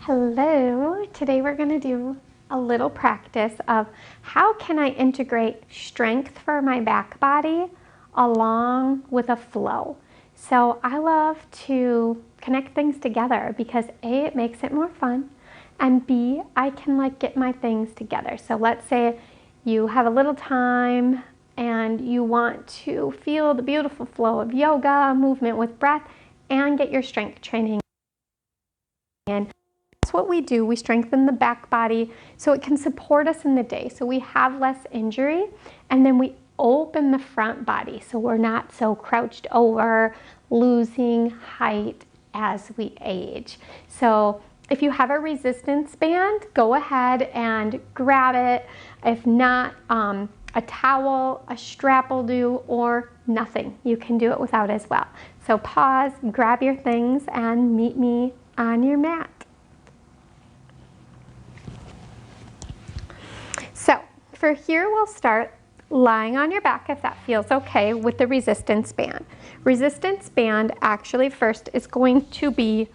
Hello, today we're going to do a little practice of how can I integrate strength for my back body along with a flow. So I love to connect things together because A, it makes it more fun, and B, I can get my things together. So let's say you have a little time and you want to feel the beautiful flow of yoga, movement with breath, and get your strength training in. That's what we do. We strengthen the back body so it can support us in the day, so we have less injury, and then we open the front body so we're not so crouched over, losing height as we age. So if you have a resistance band, go ahead and grab it. If not, a towel, a strap will do, or nothing. You can do it without as well. So pause, grab your things, and meet me on your mat. So for here, we'll start lying on your back if that feels okay with the resistance band. Resistance band actually first is going to be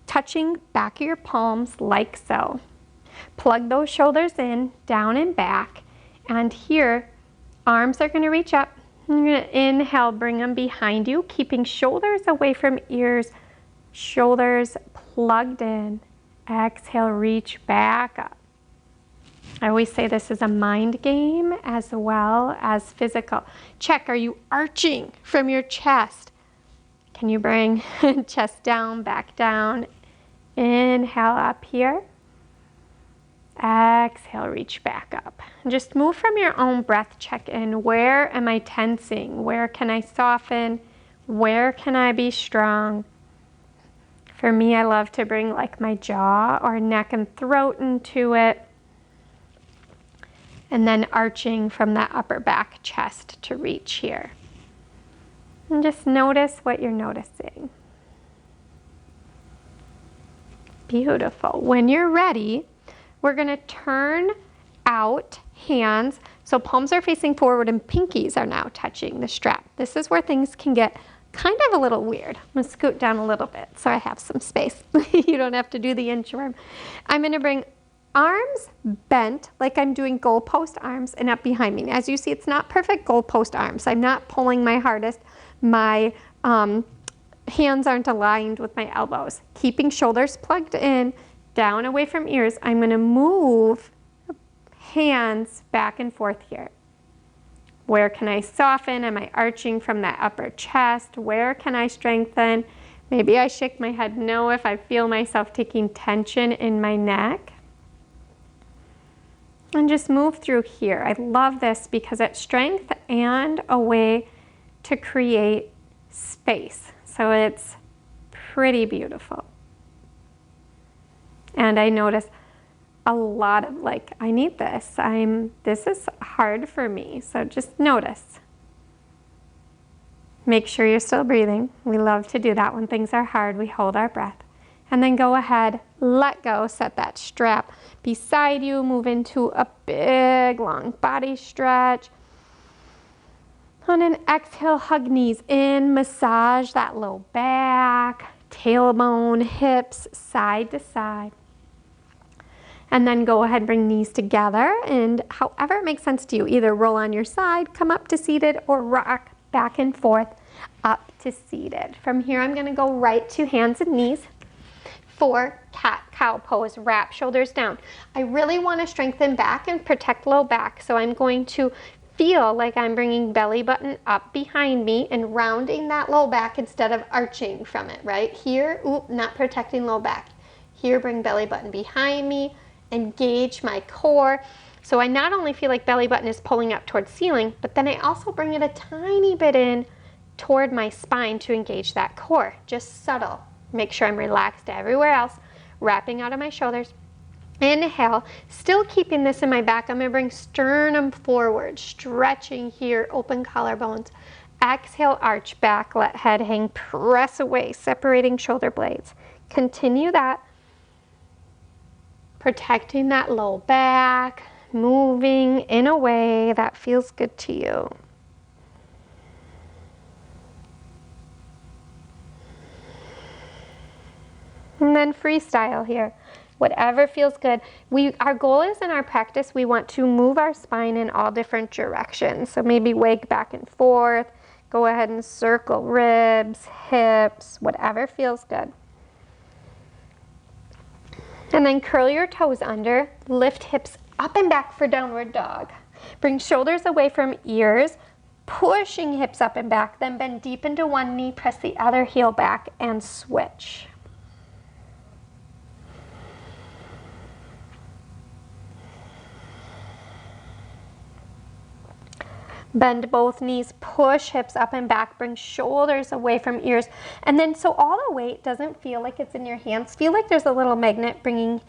touching back of your palms like so. Plug those shoulders in, down and back, and here arms are going to reach up. You're going to inhale, bring them behind you, keeping shoulders away from ears, shoulders plugged in. Exhale, reach back up. I always say this is a mind game as well as physical. Check, are you arching from your chest? Can you bring chest down, back down? Inhale up here. Exhale, reach back up. Just move from your own breath. Check in. Where am I tensing? Where can I soften? Where can I be strong? For me, I love to bring my jaw or neck and throat into it. And then arching from that upper back chest to reach here. And just notice what you're noticing. Beautiful. When you're ready, we're going to turn out hands. So palms are facing forward and pinkies are now touching the strap. This is where things can get kind of a little weird. I'm going to scoot down a little bit so I have some space. You don't have to do the inchworm. I'm going to bring arms bent like I'm doing goalpost arms and up behind me. As you see, it's not perfect goalpost arms. I'm not pulling my hardest. My hands aren't aligned with my elbows. Keeping shoulders plugged in, down away from ears. I'm going to move hands back and forth here. Where can I soften? Am I arching from that upper chest? Where can I strengthen? Maybe I shake my head no if I feel myself taking tension in my neck. And just move through here. I love this because it's strength and a way to create space. So it's pretty beautiful. And I notice a lot of I need this. This is hard for me. So just notice. Make sure you're still breathing. We love to do that when things are hard. We hold our breath. And then go ahead, let go, set that strap beside you, move into a big long body stretch. On an exhale, hug knees in, massage that low back, tailbone, hips, side to side. And then go ahead, bring knees together, and however it makes sense to you, either roll on your side, come up to seated, or rock back and forth up to seated. From here, I'm going to go right to hands and knees. For cat-cow pose, wrap shoulders down. I really want to strengthen back and protect low back, so I'm going to feel like I'm bringing belly button up behind me and rounding that low back instead of arching from it, right? Here, not protecting low back. Here, bring belly button behind me, engage my core. So I not only feel like belly button is pulling up towards ceiling, but then I also bring it a tiny bit in toward my spine to engage that core, just subtle. Make sure I'm relaxed everywhere else, wrapping out of my shoulders. Inhale, still keeping this in my back. I'm going to bring sternum forward, stretching here, open collarbones. Exhale, arch back, let head hang, press away, separating shoulder blades. Continue that, protecting that low back, moving in a way that feels good to you. And then freestyle here. Whatever feels good. Our goal is in our practice, we want to move our spine in all different directions. So maybe wake back and forth. Go ahead and circle ribs, hips, whatever feels good. And then curl your toes under, lift hips up and back for downward dog. Bring shoulders away from ears, pushing hips up and back, then bend deep into one knee, press the other heel back and switch. Bend both knees, push hips up and back, bring shoulders away from ears. And then so all the weight doesn't feel like it's in your hands. Feel like there's a little magnet bringing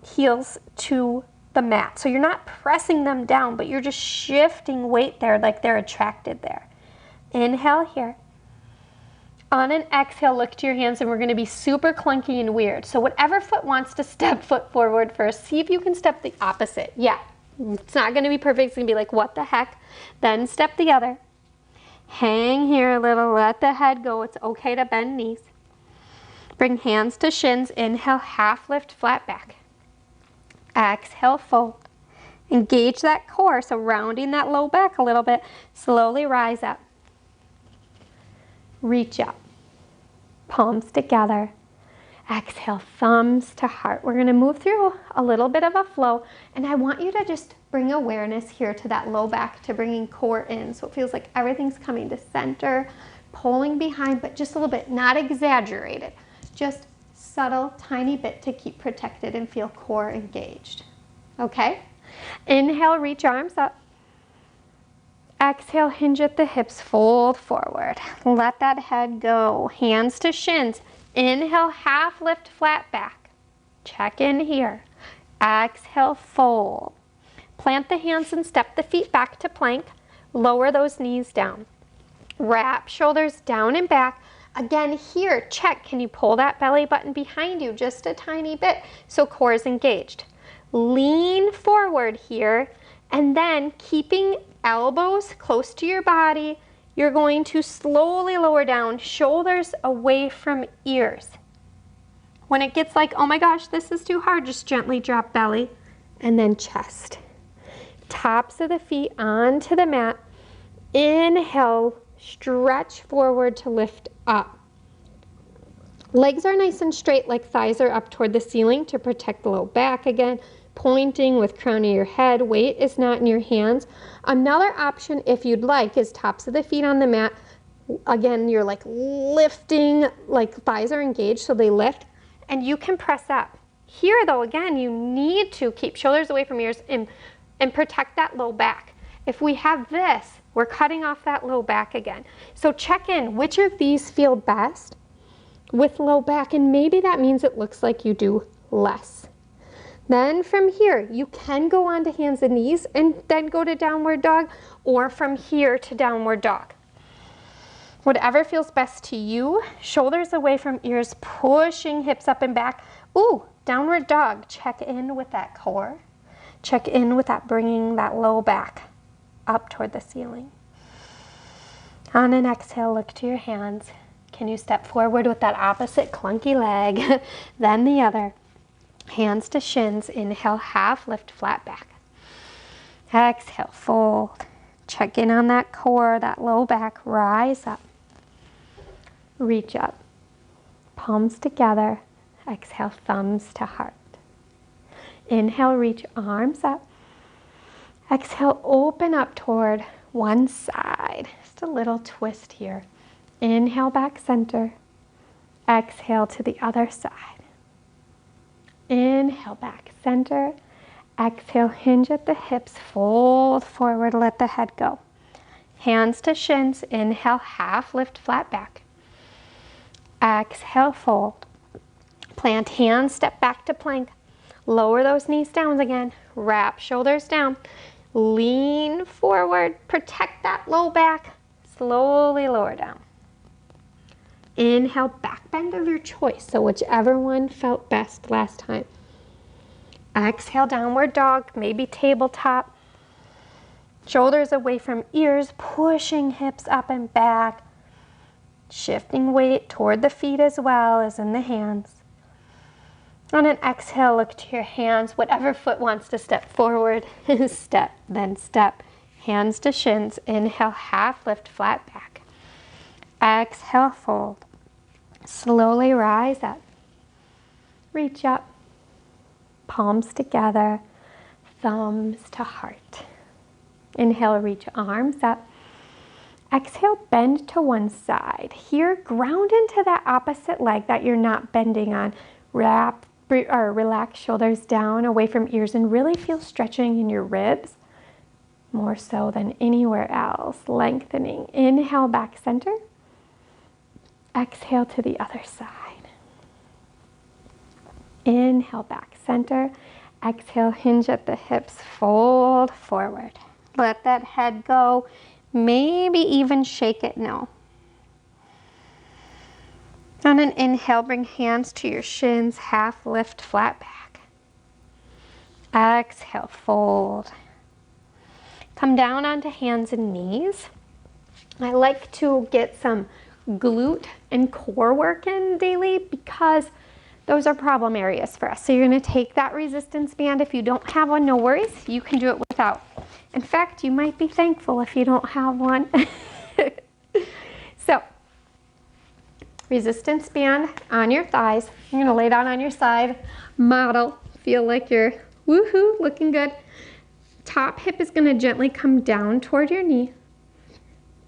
heels to the mat. So you're not pressing them down, but you're just shifting weight there like they're attracted there. Inhale here. On an exhale, look to your hands, and we're going to be super clunky and weird. So whatever foot wants to step foot forward first, see if you can step the opposite. Yeah. It's not going to be perfect. It's going to be like, what the heck? Then step the other. Hang here a little. Let the head go. It's okay to bend knees. Bring hands to shins. Inhale, half lift, flat back. Exhale, fold. Engage that core, so rounding that low back a little bit. Slowly rise up. Reach up. Palms together. Exhale, thumbs to heart. We're going to move through a little bit of a flow, and I want you to just bring awareness here to that low back, to bringing core in. So it feels like everything's coming to center, pulling behind, but just a little bit, not exaggerated. Just subtle, tiny bit to keep protected and feel core engaged. Okay? Inhale, reach arms up. Exhale, hinge at the hips, fold forward. Let that head go. Hands to shins. Inhale, half lift, flat back. Check in here. Exhale, fold. Plant the hands and step the feet back to plank. Lower those knees down. Wrap shoulders down and back. Again here, check. Can you pull that belly button behind you just a tiny bit so core is engaged? Lean forward here, and then keeping elbows close to your body, you're going to slowly lower down, shoulders away from ears. When it gets like, oh my gosh, this is too hard, just gently drop belly and then chest. Tops of the feet onto the mat. Inhale, stretch forward to lift up. Legs are nice and straight, like thighs are up toward the ceiling to protect the low back again. Pointing with crown of your head, weight is not in your hands. Another option, if you'd like, is tops of the feet on the mat. Again, you're like lifting, like thighs are engaged, so they lift, and you can press up. Here though, again, you need to keep shoulders away from ears and protect that low back. If we have this, we're cutting off that low back again. So check in, which of these feel best with low back, and maybe that means it looks like you do less. Then from here, you can go on to hands and knees and then go to downward dog, or from here to downward dog. Whatever feels best to you. Shoulders away from ears, pushing hips up and back. Ooh, downward dog. Check in with that core. Check in with that, bringing that low back up toward the ceiling. On an exhale, look to your hands. Can you step forward with that opposite clunky leg? Then the other. Hands to shins. Inhale, half lift, flat back. Exhale, fold. Check in on that core, that low back. Rise up. Reach up. Palms together. Exhale, thumbs to heart. Inhale, reach arms up. Exhale, open up toward one side. Just a little twist here. Inhale, back center. Exhale to the other side. Inhale, back center. Exhale, hinge at the hips, fold forward, let the head go. Hands to shins. Inhale, half lift, flat back. Exhale, fold. Plant hands, step back to plank. Lower those knees down again. Wrap shoulders down. Lean forward, protect that low back. Slowly lower down. Inhale, back bend of your choice, so whichever one felt best last time. Exhale, downward dog, maybe tabletop. Shoulders away from ears, pushing hips up and back. Shifting weight toward the feet as well as in the hands. On an exhale, look to your hands. Whatever foot wants to step forward, step, then step. Hands to shins. Inhale, half lift, flat back. Exhale, fold. Slowly rise up. Reach up. Palms together. Thumbs to heart. Inhale, reach arms up. Exhale, bend to one side. Here, ground into that opposite leg that you're not bending on. Relax shoulders down, away from ears, and really feel stretching in your ribs, more so than anywhere else. Lengthening. Inhale, back center. Exhale to the other side. Inhale, back center. Exhale, hinge at the hips, fold forward. Let that head go. Maybe even shake it no. On an inhale, bring hands to your shins, half lift, flat back. Exhale, fold. Come down onto hands and knees. I like to get some glute and core work in daily because those are problem areas for us. So you're going to take that resistance band. If you don't have one, no worries. You can do it without. In fact, you might be thankful if you don't have one. So, resistance band on your thighs. You're going to lay down on your side, model, feel like you're woohoo, looking good. Top hip is going to gently come down toward your knee.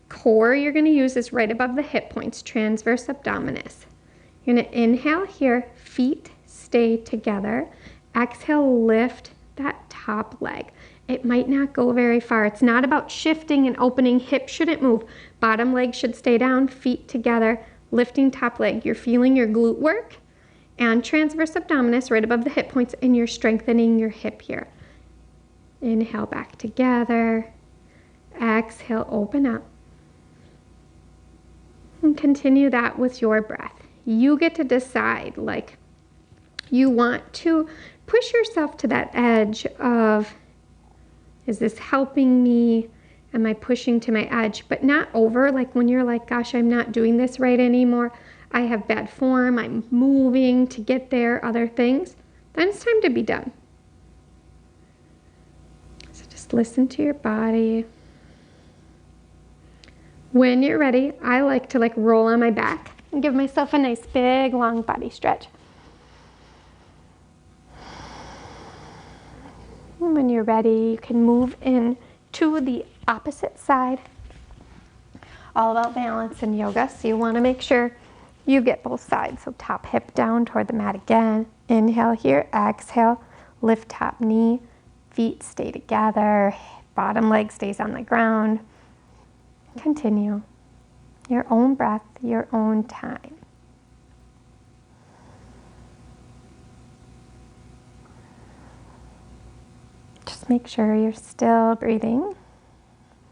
Core you're going to use is right above the hip points, transverse abdominis. You're going to inhale here, feet stay together. Exhale, lift that top leg. It might not go very far. It's not about shifting and opening. Hip shouldn't move. Bottom leg should stay down, feet together, lifting top leg. You're feeling your glute work and transverse abdominis right above the hip points, and you're strengthening your hip here. Inhale, back together. Exhale, open up. And continue that with your breath. You get to decide, like, you want to push yourself to that edge of, is this helping me? Am I pushing to my edge? But not over, like when you're like, gosh, I'm not doing this right anymore. I have bad form. I'm moving to get there, other things. Then it's time to be done. So just listen to your body. When you're ready, I like to roll on my back and give myself a nice big long body stretch. And when you're ready, you can move in to the opposite side. All about balance in yoga, so you want to make sure you get both sides. So top hip down toward the mat again. Inhale here, exhale, lift top knee, feet stay together, bottom leg stays on the ground. Continue. Your own breath, your own time. Just make sure you're still breathing.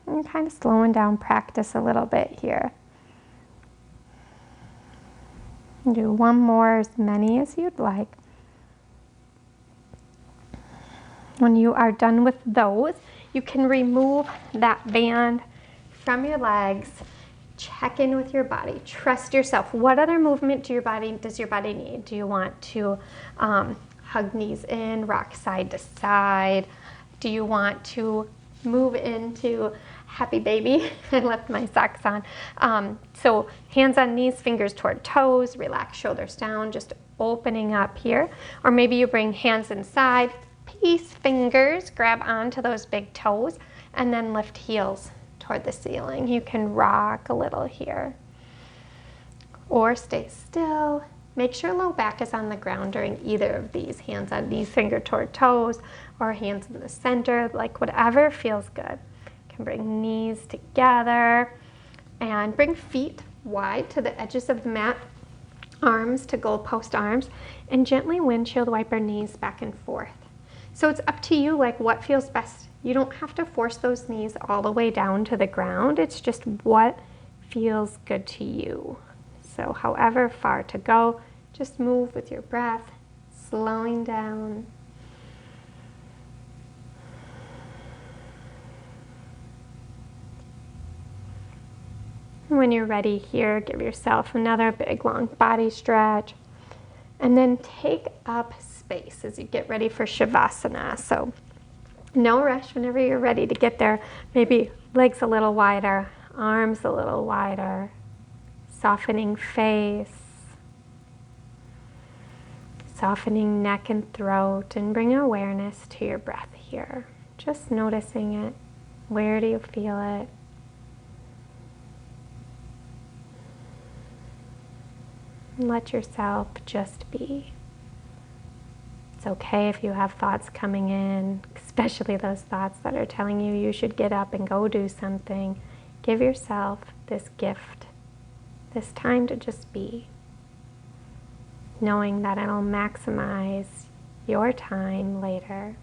And kind of slowing down, practice a little bit here. Do one more, as many as you'd like. When you are done with those, you can remove that band from your legs. Check in with your body. Trust yourself. What other movement does your body need? Do you want to hug knees in, rock side to side? Do you want to move into happy baby? I left my socks on. So hands on knees, fingers toward toes, relax shoulders down, just opening up here. Or maybe you bring hands inside, peace fingers, grab onto those big toes, and then lift heels toward the ceiling. You can rock a little here. Or stay still. Make sure low back is on the ground during either of these. Hands on knees, finger toward toes, or hands in the center, like whatever feels good. You can bring knees together and bring feet wide to the edges of the mat, arms to goalpost arms, and gently windshield wiper knees back and forth. So it's up to you, like what feels best. You don't have to force those knees all the way down to the ground. It's just what feels good to you. So however far to go, just move with your breath, slowing down. When you're ready here, give yourself another big long body stretch. And then take up space as you get ready for Shavasana. So no rush whenever you're ready to get there. Maybe legs a little wider, arms a little wider, softening face, softening neck and throat, and bring awareness to your breath here. Just noticing it. Where do you feel it? Let yourself just be. It's okay if you have thoughts coming in, especially those thoughts that are telling you you should get up and go do something. Give yourself this gift, this time to just be, knowing that it'll maximize your time later.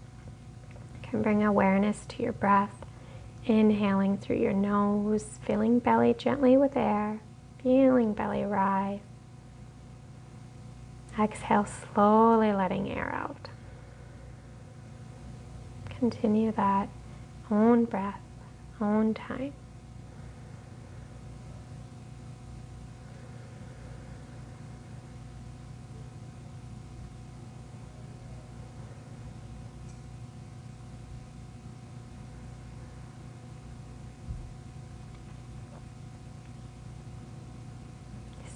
You can bring awareness to your breath, inhaling through your nose, filling belly gently with air, feeling belly rise. Exhale, slowly letting air out. Continue that. Own breath, own time.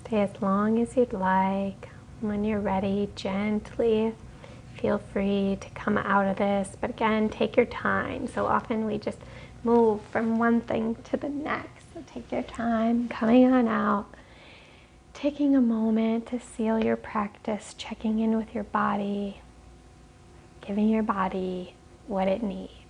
Stay as long as you'd like. When you're ready, gently feel free to come out of this. But again, take your time. So often we just move from one thing to the next. So take your time coming on out, taking a moment to seal your practice, checking in with your body, giving your body what it needs.